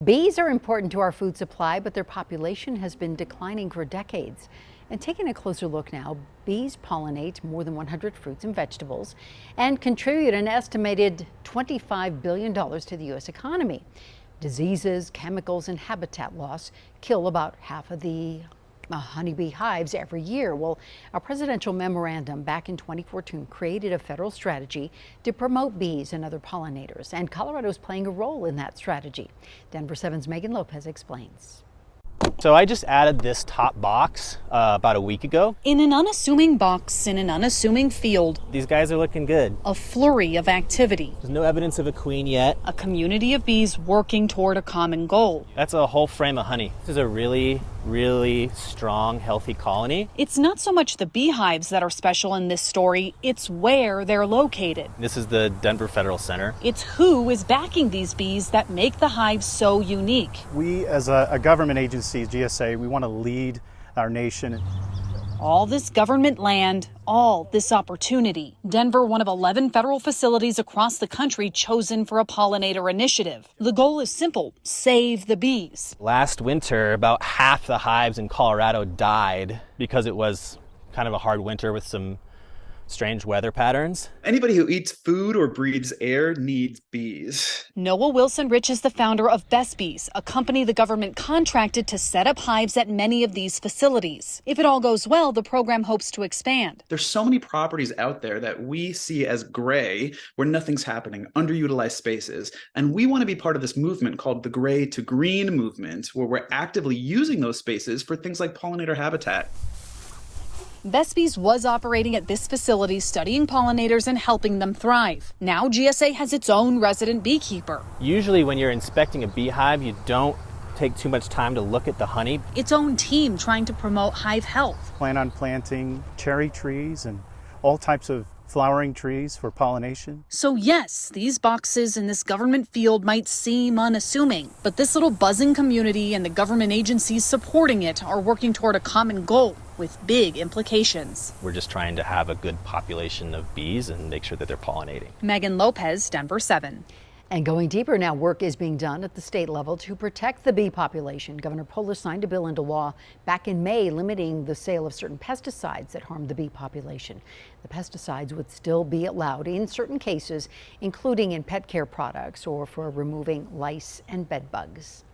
Bees are important to our food supply, but their population has been declining for decades. And taking a closer look now, bees pollinate more than 100 fruits and vegetables and contribute an estimated $25 billion to the U.S. economy. Diseases, chemicals, and habitat loss kill about half of the honeybee hives every year. Well, a presidential memorandum back in 2014 created a federal strategy to promote bees and other pollinators, and Colorado is playing a role in that strategy. Denver 7's Megan Lopez explains. So I just added this top box about a week ago. In an unassuming box in an unassuming field, These guys are looking good. a flurry of activity. There's no evidence of a queen yet. A community of bees working toward a common goal. That's a whole frame of honey. This is a really strong, healthy colony. It's not so much the beehives that are special in this story, it's where they're located. This is the Denver Federal Center. It's who is backing these bees that make the hives so unique. We, as a government agency, GSA, we want to lead our nation. All this government land, all this opportunity. Denver, one of 11 federal facilities across the country chosen for a pollinator initiative. The goal is simple: save the bees. Last winter, about half the hives in Colorado died because it was kind of a hard winter with some strange weather patterns. Anybody who eats food or breathes air needs bees. Noah Wilson Rich is the founder of Best Bees, a company the government contracted to set up hives at many of these facilities. If it all goes well, the program hopes to expand. There's so many properties out there that we see as gray, where nothing's happening, underutilized spaces. And we want to be part of this movement called the Gray to Green movement, where we're actively using those spaces for things like pollinator habitat. Best Bees was operating at this facility, studying pollinators and helping them thrive. Now GSA has its own resident beekeeper. Usually when you're inspecting a beehive, you don't take too much time to look at the honey. Its own team trying to promote hive health. Plan on planting cherry trees and all types of flowering trees for pollination. So yes, these boxes in this government field might seem unassuming, but this little buzzing community and the government agencies supporting it are working toward a common goal with big implications. We're just trying to have a good population of bees and make sure that they're pollinating. Megan Lopez, Denver 7. And going deeper now, work is being done at the state level to protect the bee population. Governor Polis signed a bill into law back in May limiting the sale of certain pesticides that harm the bee population. The pesticides would still be allowed in certain cases, including in pet care products or for removing lice and bed bugs.